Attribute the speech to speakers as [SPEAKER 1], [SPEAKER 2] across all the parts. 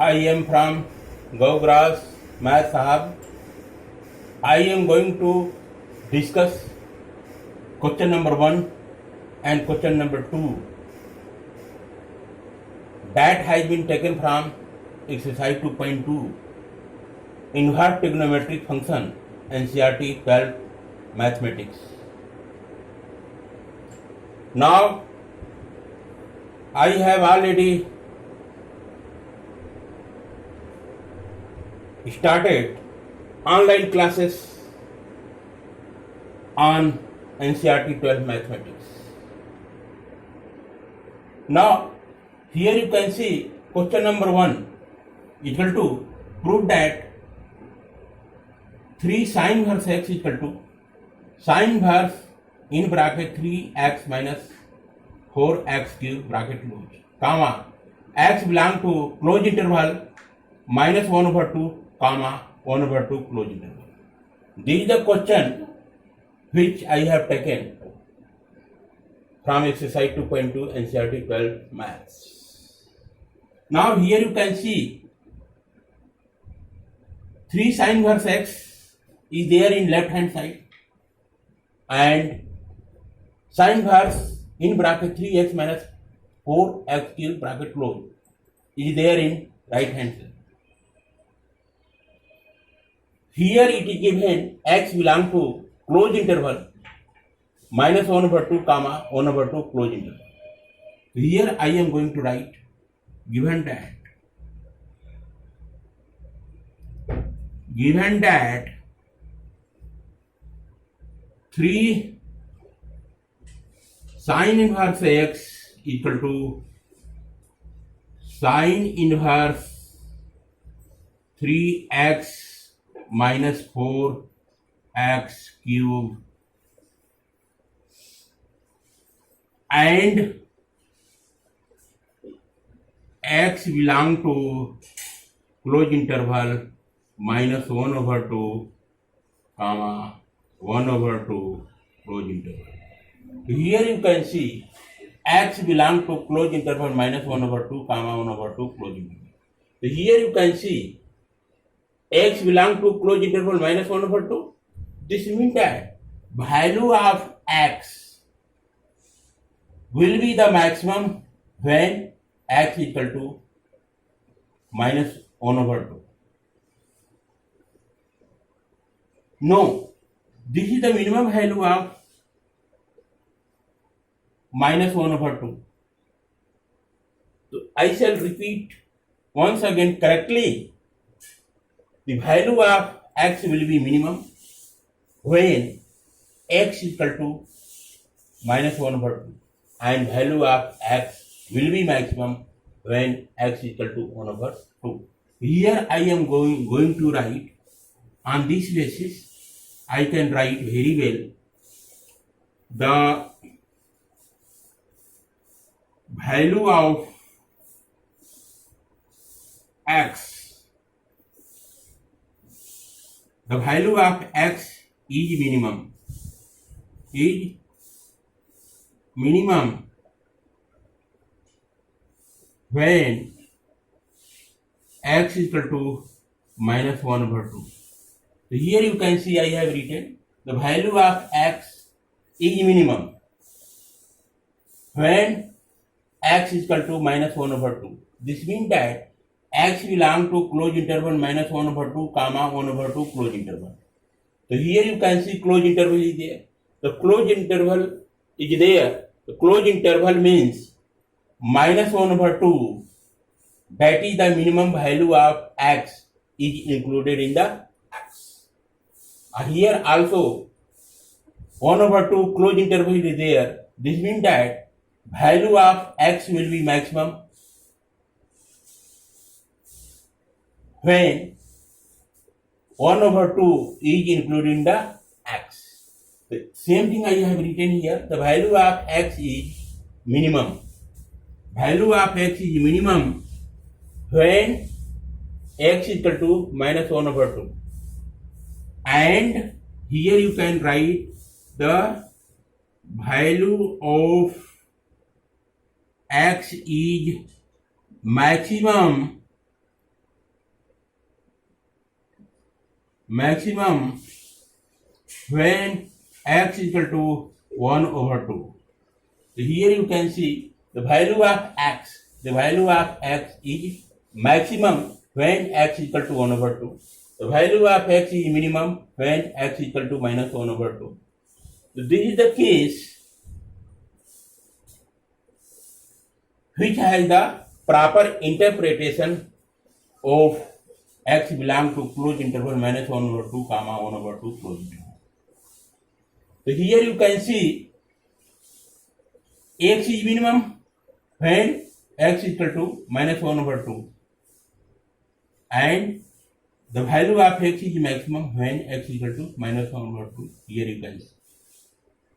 [SPEAKER 1] I am from Gogras, Math Sahab. I am going to discuss question number 1 and question number 2 that has been taken from exercise 2.2 inverse trigonometric function NCERT 12 mathematics. Now I have already started online classes on NCERT 12 mathematics. Now here you can see question number 1 equal to prove that 3 sin inverse x equal to sin inverse in bracket 3x minus 4x cube bracket close, comma x belong to close interval minus 1 over 2 comma 1 over 2 close interval. This is the question which I have taken from exercise 2.2 NCERT 12 maths. Now here you can see 3 sin inverse x is there in left hand side and sin inverse in bracket 3x minus 4x cube bracket close is there in right hand side. Here it is given x belong to close interval minus 1 over 2 comma 1 over 2 close interval. Here I am going to write given that 3 sin inverse x equal to sin inverse 3x minus 4x cube and x belong to close interval minus 1 over 2 comma 1 over 2 close interval. Here you can see x belong to close interval minus 1 over 2 comma 1 over 2 close interval. Here you can see x belong to close interval minus 1 over 2. This means that value of x will be the maximum when x equal to minus 1 over 2. No, this is the minimum value of minus 1 over 2. So I shall repeat once again correctly. The value of x will be minimum when x equal to minus 1 over 2 and value of x will be maximum when x equal to 1 over 2. Here I am going to write on this basis. I can write very well the value of x. The value of x is minimum when x equal to minus 1 over 2. So here you can see I have written the value of x is minimum when x is equal to minus 1 over 2. This means that x belong to close interval minus 1 over 2 comma 1 over 2 close interval. So here you can see close interval is there. The close interval is there. The close interval means minus 1 over 2. That is the minimum value of x is included in the x. Here also 1 over 2 close interval is there. This means that value of x will be maximum when 1 over 2 is included in the x. The same thing I have written here. The value of x is minimum. Value of x is minimum when x is equal to minus 1 over 2. And here you can write the value of x is maximum maximum when x is equal to 1 over 2. So here you can see the value of x. The value of x is maximum when x is equal to 1 over 2. The value of x is minimum when x is equal to minus 1 over 2. So this is the case which has the proper interpretation of x belong to closed interval minus 1 over 2 comma 1 over 2 closed interval. So here you can see x is minimum when x is equal to minus 1 over 2 and the value of x is maximum when x is equal to minus 1 over 2. Here you can see.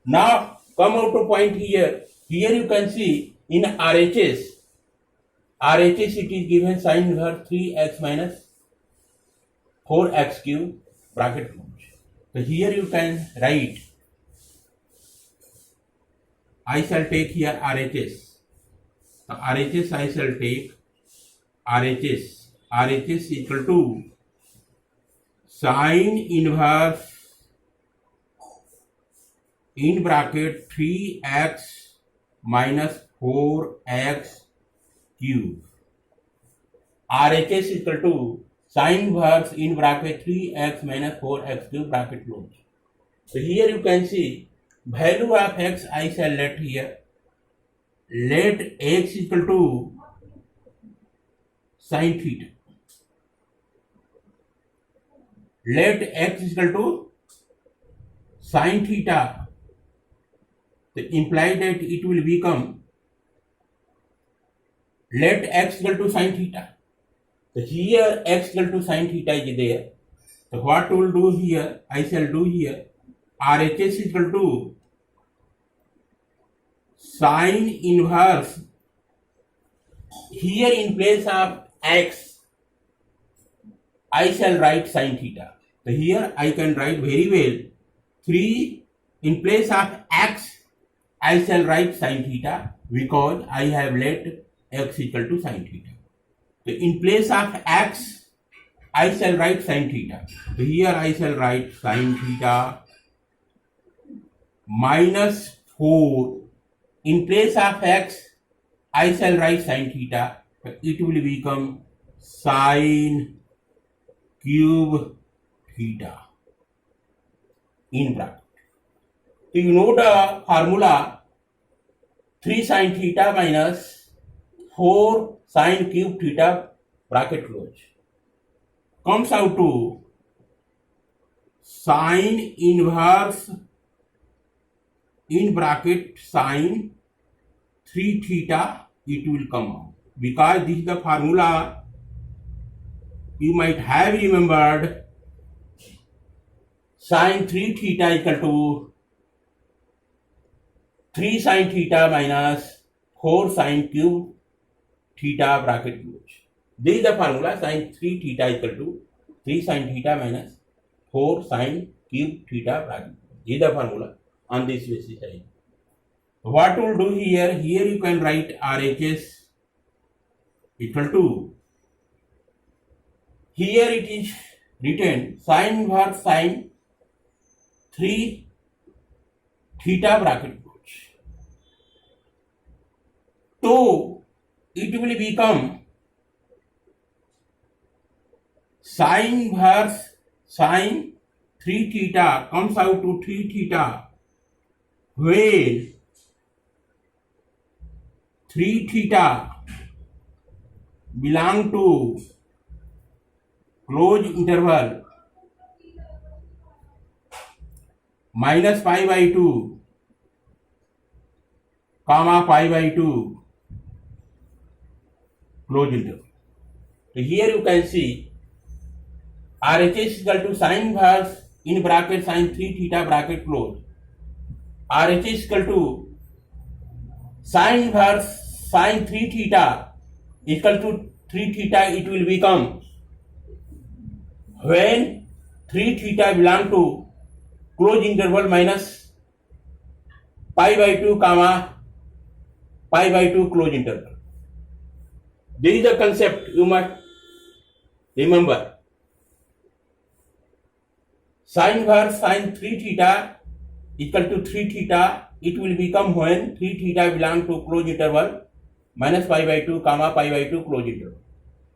[SPEAKER 1] Now come out to point here. Here you can see in RHS it is given sin inverse 3x minus 4x cube bracket close. So here you can write, I shall take here RHS. So RHS I shall take RHS equal to sin inverse in bracket 3x minus 4x cube. RHS equal to sin inverse in bracket 3x minus 4x cube bracket close. So here you can see value of x I shall let here. Let x equal to sin theta. Let x equal to sin theta. So imply that it will become let x equal to sin theta. So here x equal to sin theta is there. So what we will do here, I shall do here RHS equal to sin inverse. Here in place of x, I shall write sin theta. So here I can write very well 3 in place of x, I shall write sin theta because I have let x equal to sin theta. So in place of x, I shall write sin theta. So here I shall write sin theta minus 4. In place of x, I shall write sin theta. So it will become sin cube theta in bracket. So you know the formula 3 sin theta minus 4 sin cube theta bracket close comes out to sin inverse in bracket sin 3 theta. It will come out because this is the formula you might have remembered. Sin 3 theta equal to 3 sin theta minus 4 sin cube theta bracket close. This is the formula sin 3 theta equal to 3 sin theta minus 4 sin cube theta bracket close. This is the formula on this basis. What we'll do here, you can write RHS equal to, here it is written sin inverse sin 3 theta bracket close. So it will become sin inverse sin 3 theta comes out to 3 theta when 3 theta belong to closed interval minus pi by 2 comma pi by 2 closed interval. So here you can see RHS is equal to sin inverse in bracket sin 3 theta bracket close. RHS is equal to sin inverse sin 3 theta equal to 3 theta. It will become when 3 theta belong to closed interval minus pi by 2 comma pi by 2 closed interval. This is the concept you must remember. Sine inverse sine 3 theta equal to 3 theta. It will become when 3 theta belong to closed interval minus pi by 2 comma pi by 2 closed interval.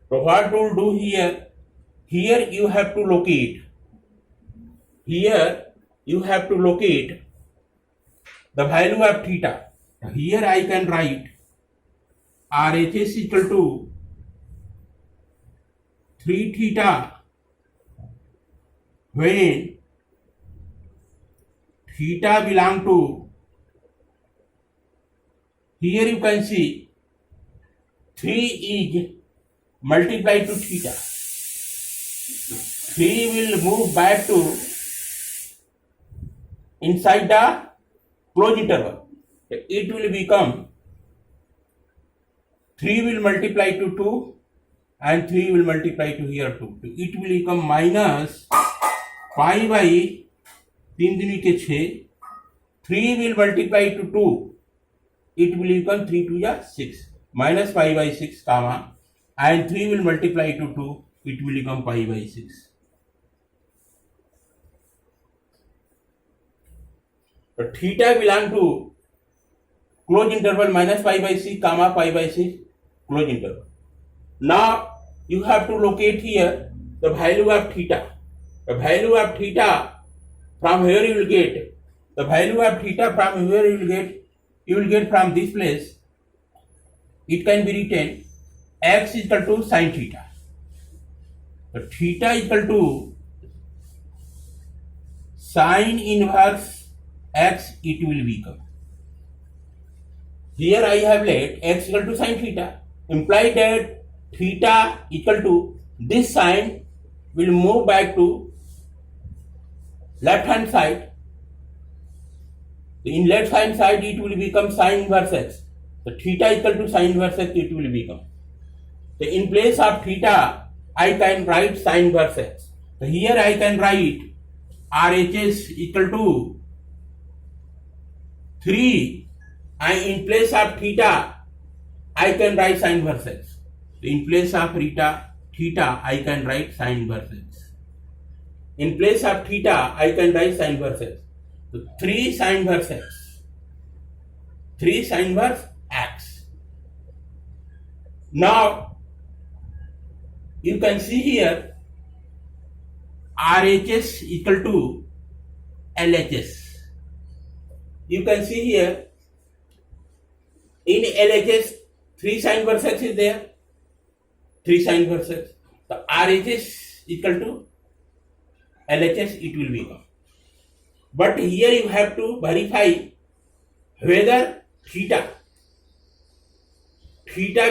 [SPEAKER 1] So what to do here? Here you have to locate. Here you have to locate the value of theta. Here I can write RHS equal to 3 theta when theta belong to, here you can see 3 is multiplied to theta. 3 will move back to inside the closed interval. It will become 3 will multiply to 2 and 3 will multiply to here 2. It will become minus pi by 3 दूनी के 6. 3 will multiply to 2. It will become 3 to the 6. Minus pi by 6 comma and 3 will multiply to 2. It will become pi by 6. So theta belong to closed interval minus pi by 6 comma pi by 6 closed interval. Now you have to locate here the value of theta. The value of theta from here you will get. The value of theta from here you will get from this place. It can be written x equal to sin theta. So theta equal to sin inverse x it will become. Here I have let x equal to sin theta. Imply that theta equal to this sign will move back to left hand side. In left hand side it will become sin inverse x. So theta equal to sin inverse x it will become. So in place of theta I can write sin inverse x. So here I can write RHS equal to 3 and in place of theta I can write sin inverse x. So in place of theta I can write sin inverse x. In place of theta I can write sin inverse x. So 3 sin inverse x. 3 sin inverse x. Now you can see here RHS equal to LHS. You can see here in LHS 3 sin inverse x is there. 3 sin inverse x. So RHS equal to LHS it will become. But here you have to verify whether theta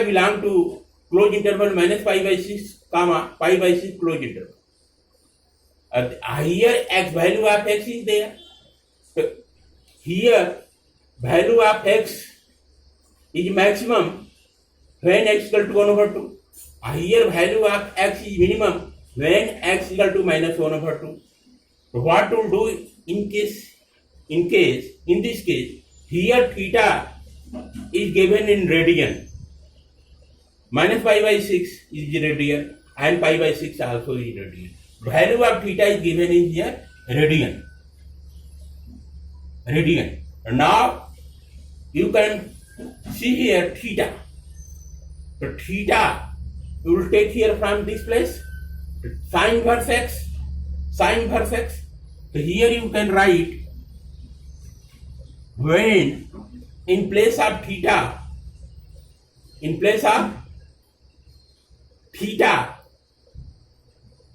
[SPEAKER 1] belong to closed interval minus pi by 6 comma pi by 6 closed interval. Here x value of x is there. So here value of x is maximum when x equal to 1 over 2. Here value of x is minimum when x equal to minus 1 over 2. So what to do in this case, here theta is given in radian. Minus pi by 6 is radian and pi by 6 also is radian. Value of theta is given in here radian. Now you can see here theta. So theta you will take here from this place sin inverse x. So here you can write when in place of theta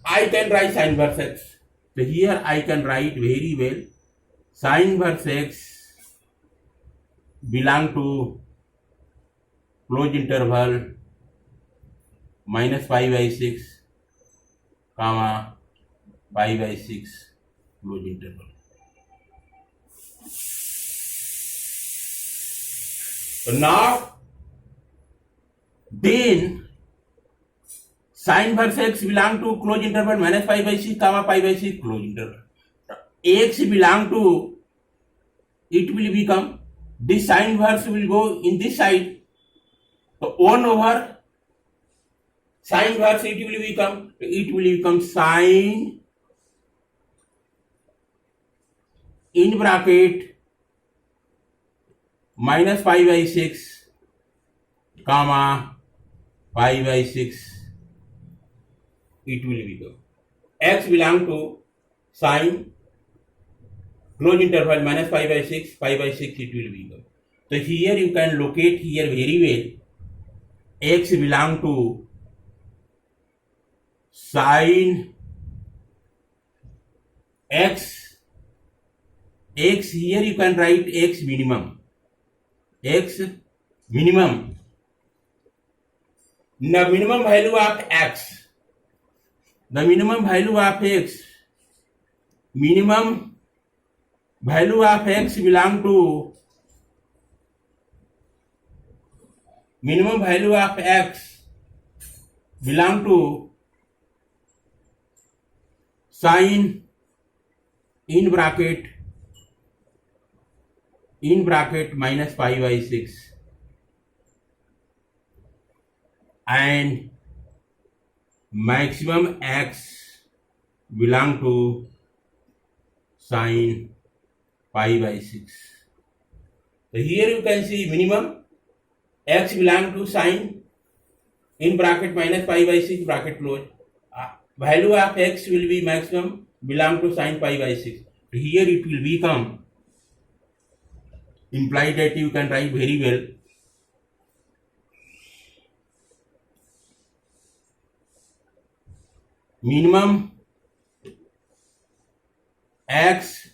[SPEAKER 1] I can write sin inverse x. So here I can write very well sin inverse x belong to closed interval minus pi by 6 comma pi by 6 closed interval. So now then sin inverse x belong to closed interval minus pi by 6 comma pi by 6 closed interval. X belong to, it will become, this sin inverse will go in this side. So 1 over sin inverse it will become sin in bracket minus pi by 6 comma pi by 6 it will become. X belong to sine close interval minus pi by 6 it will become. So here you can locate here very well. X belong to sine x. X here you can write x minimum. X minimum. The minimum value of x. The minimum value of x. Minimum value of x belong to minimum value of x belong to sine in bracket minus pi by 6 and maximum x belong to sine pi by 6. So here you can see minimum x belong to sine in bracket minus pi by 6 bracket close. Value of x will be maximum belong to sine pi by 6. So here it will become implied that you can write very well. Minimum x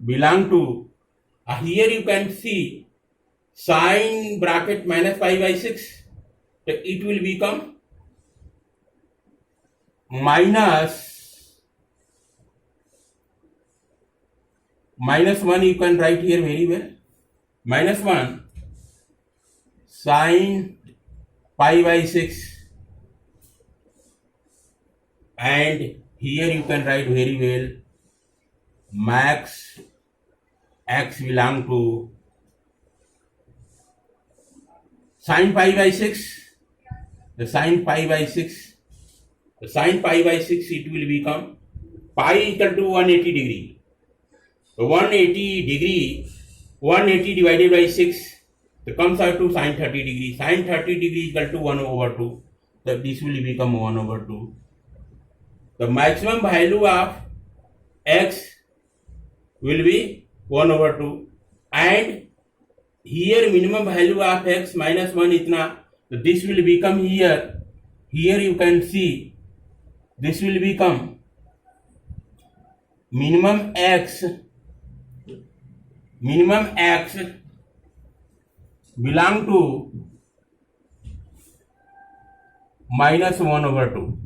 [SPEAKER 1] belong to here you can see sine bracket minus pi by 6. So it will become minus 1 you can write here very well. Minus 1 sine pi by 6 and here you can write very well max x belong to sine pi by 6. The sine pi by 6 it will become pi equal to 180 degree. So 180 divided by 6 so comes out to sine 30 degree. Sine 30 degree equal to 1 over 2. So this will become 1 over 2. The maximum value of x will be 1 over 2 and here minimum value of x minus 1 itna. So this will become here you can see this will become minimum x belong to minus 1 over 2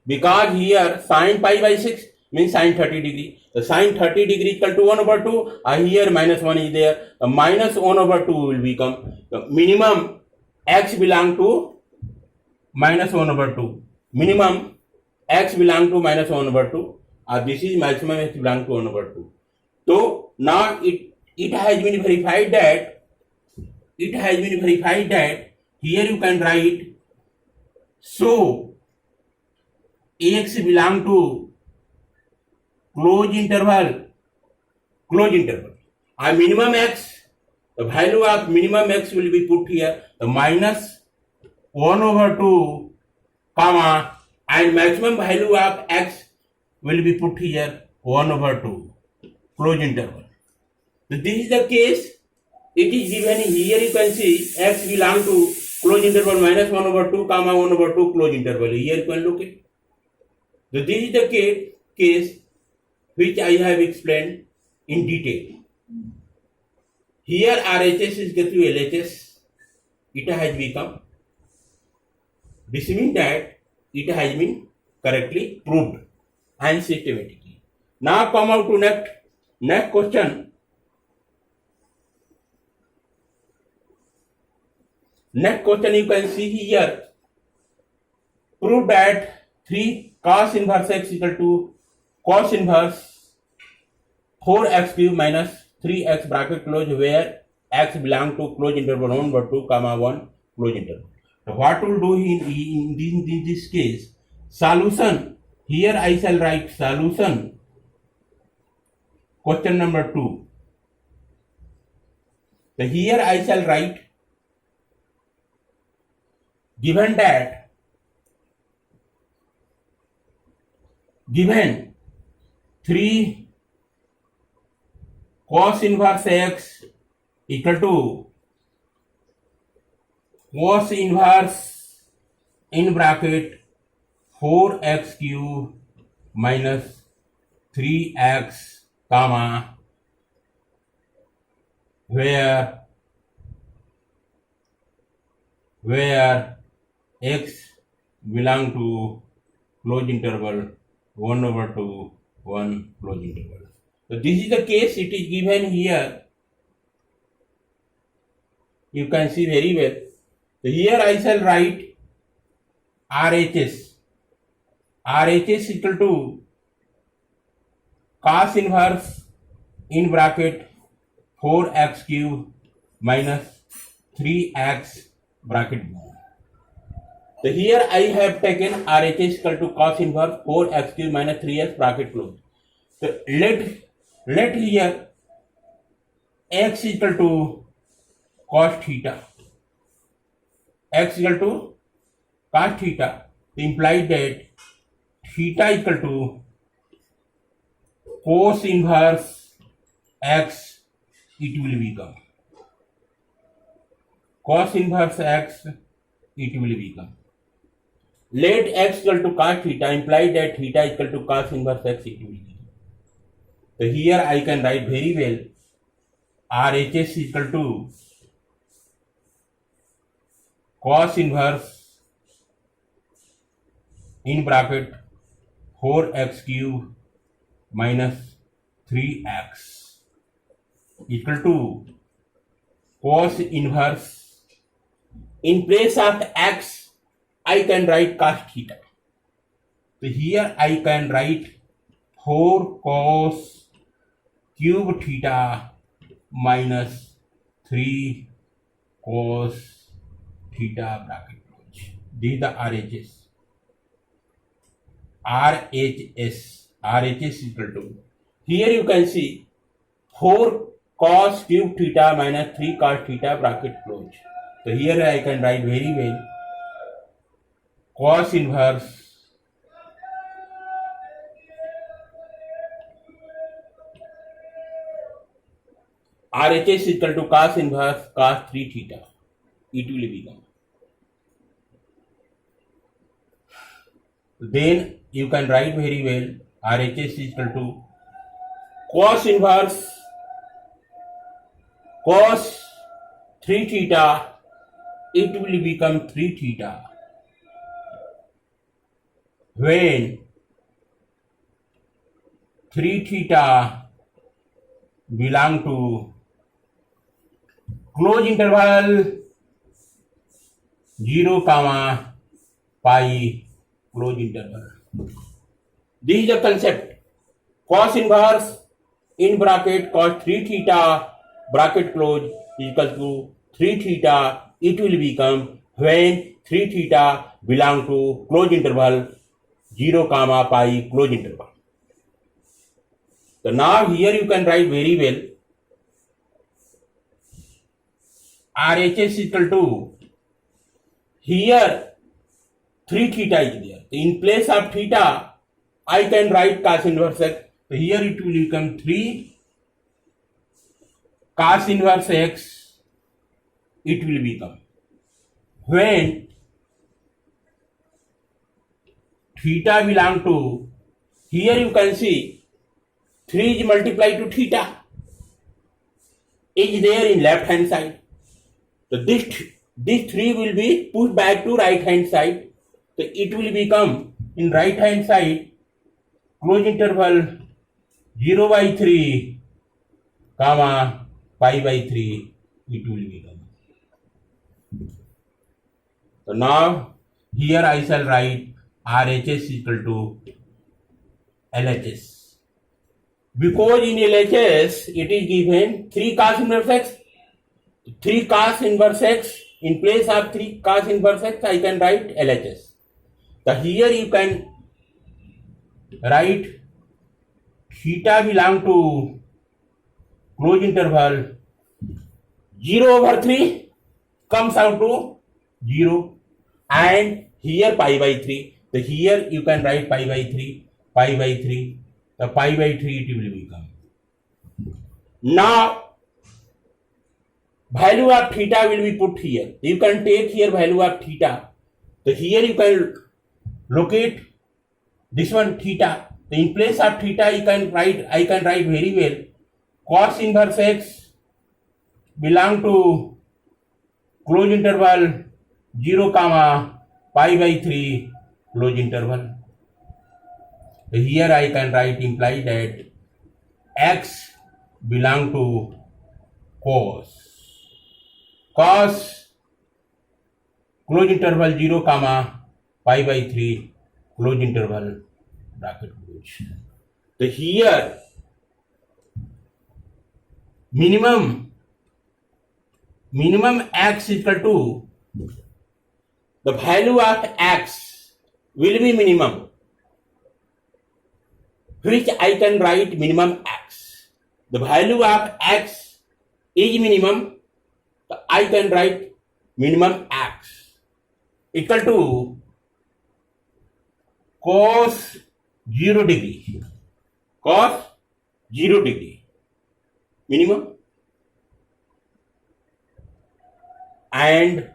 [SPEAKER 1] because here sine pi by 6 means sine 30 degree. The sine 30 degree equal to 1 over 2 here minus 1 is there. The minus 1 over 2 will become the minimum x belong to minus 1 over 2. Minimum x belong to minus 1 over 2. This is maximum x belong to 1 over 2. So now it has been verified that here you can write so x belong to closed interval. Minimum x, the value of minimum x will be put here. The minus 1 over 2 comma and maximum value of x will be put here 1 over 2 closed interval. So this is the case. It is given here you can see x belong to closed interval minus 1 over 2 comma 1 over 2 closed interval. Here you can look it. So this is the case which I have explained in detail. Here RHS is equal to LHS. It has become. This means that it has been correctly proved and systematically. Now come out to next question. Next question you can see here. Prove that 3 cos inverse x equal to cos inverse 4x cube minus 3x bracket close where x belong to closed interval 1 over 2 comma 1 closed interval. So what we'll do in this case, solution Here I shall write solution. Question number 2. So here I shall write, given that given 3 cos inverse x equal to cos inverse in bracket 4x cube minus 3x comma where x belong to closed interval 1/2 1 closed interval. So this is the case, it is given here. You can see very well. So here I shall write RHS. RHS equal to cos inverse in bracket 4x cube minus 3x bracket. So here I have taken RHS equal to cos inverse 4x cube minus 3x bracket close. So let here x equal to cos theta. X equal to cos theta implies that theta equal to cos inverse x, it will become cos inverse x, it will become. Let x equal to cos theta implies that theta equal to cos inverse x, it will become. So here I can write very well RHS equal to cos inverse in bracket 4x cube minus 3x equal to cos inverse. In place of x, I can write cos theta. So here I can write 4 cos cube theta minus 3 cos theta bracket close. This is the RHS. RHS equal to, here you can see 4 cos cube theta minus 3 cos theta bracket close. So here I can write very well cos inverse RHS equal to cos inverse cos 3 theta. It will become. Then you can write very well RHS equal to cos inverse cos 3 theta, it will become 3 theta when 3 theta belong to closed interval 0, pi closed interval. This is the concept. Cos inverse in bracket cos 3 theta bracket close equals to 3 theta, it will become when 3 theta belong to closed interval 0, pi closed interval. So now here you can write very well RHS equal to, here 3 theta is there. In place of theta, I can write cos inverse x. So here it will become 3 cos inverse x, it will become when theta belong to, here you can see 3 is multiplied to theta is there in left hand side. So this 3 will be pushed back to right hand side. So it will become in right hand side closed interval 0/3, pi/3, it will become. So now here I shall write RHS equal to LHS. Because in LHS it is given 3 cos inverse x. 3 cos inverse x, in place of 3 cos inverse x, I can write LHS. So here you can write theta belong to close interval 0/3 comes out to 0, and here pi by 3. So here you can write pi by 3, pi by 3. The pi by 3 it will become. Now value of theta will be put here. You can take here value of theta. So here you can locate this one theta. So in place of theta I can write very well cos inverse x belong to close interval 0, pi by 3 close interval. So here I can write imply that x belong to cos close interval 0, pi by 3 close interval bracket close. So here minimum x equal to the value of x will be minimum, which I can write minimum x. The value of x is minimum, so I can write minimum x equal to cos 0 degree minimum, and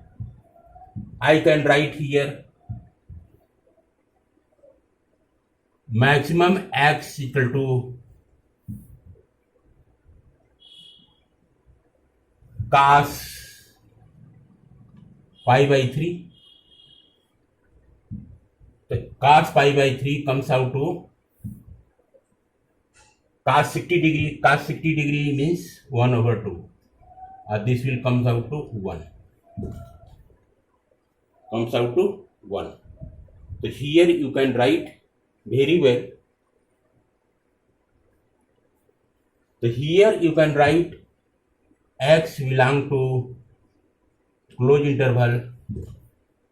[SPEAKER 1] I can write here maximum x equal to cos pi by 3. So cos pi by 3 comes out to cos 60 degree. Cos 60 degree means 1/2. This will comes out to 1. Comes out to 1. So here you can write very well. So here you can write x belong to close interval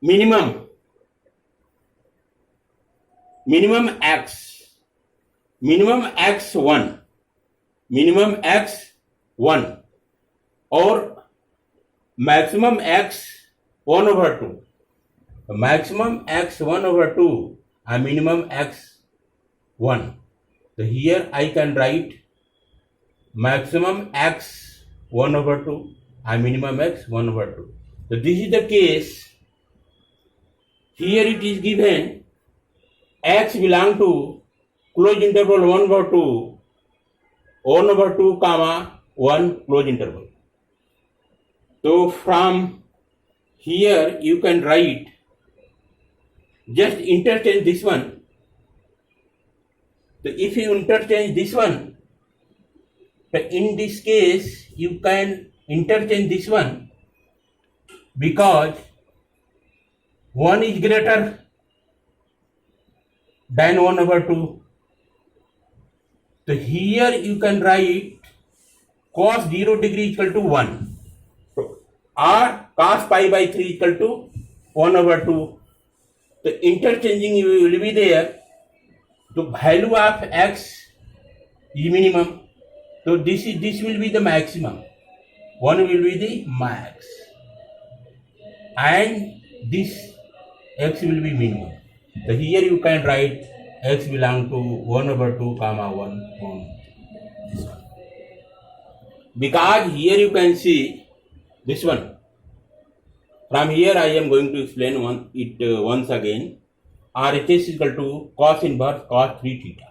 [SPEAKER 1] minimum x1 or maximum x 1/2. Maximum x 1/2 and minimum x 1. So here I can write maximum x 1/2 and minimum x 1/2. So this is the case. Here it is given x belong to close interval 1/2, 1/2, 1 close interval. So from here you can write, just interchange this one. So if you interchange this one, so in this case you can interchange this one because 1 is greater than 1/2. So here you can write cos 0 degree equal to 1 or cos pi by 3 equal to 1/2. The interchanging will be there. The value of x is minimum. So this will be the maximum. 1 will be the max. And this x will be minimum. So here you can write x belong to 1/2, 1 on this one. Because here you can see this one. From here I am going to explain once again. RHS is equal to cos inverse cos 3 theta.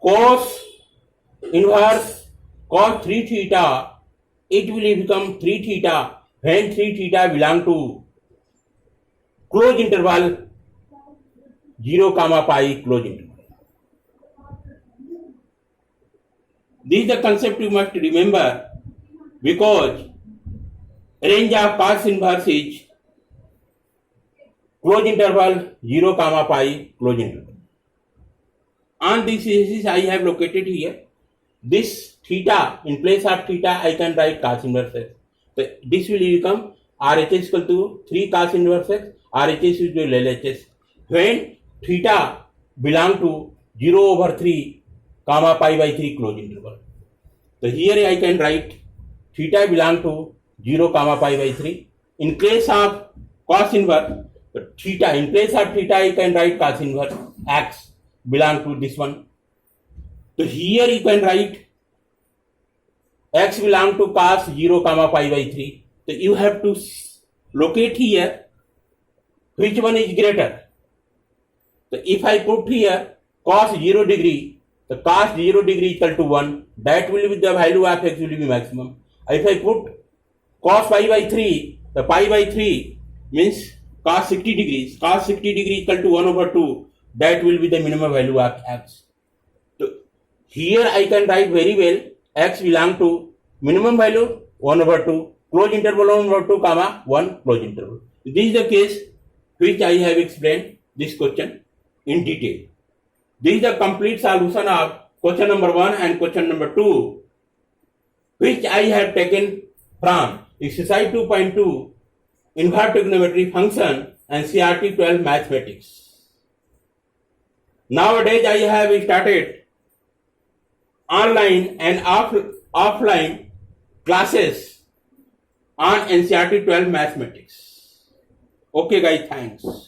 [SPEAKER 1] Cos inverse cos 3 theta, it will become 3 theta when 3 theta belong to close interval 0, pi close interval. This is the concept you must remember, because range of cos inverse is close interval 0, pi close interval. On this basis I have located here this theta. In place of theta I can write cos inverse x. So this will become RHS equal to 3 cos inverse x. RHS is equal to LHS when theta belong to 0 over 3 comma pi by 3 close interval. So here I can write theta belong to 0 comma pi by 3. In case of cos inverse, theta, in place of theta I can write cos inverse x belong to this one. So here you can write x belong to cos 0 comma pi by 3. So you have to locate here which one is greater. So if I put here cos 0 degree, the cos 0 degree equal to 1, that will be the value of x will be maximum. If I put cos pi by 3, the pi by 3 means cos 60 degrees. Cos 60 degree equal to 1 over 2, that will be the minimum value of x. So here I can write very well x belong to minimum value 1 over 2, close interval 1 over 2 comma 1 close interval. This is the case which I have explained this question in detail. This is the complete solution of question number 1 and question number 2, which I have taken from exercise 2.2 inverse trigonometry function and CRT 12 mathematics. Nowadays I have started online and offline classes on NCERT 12 mathematics. Okay guys, thanks.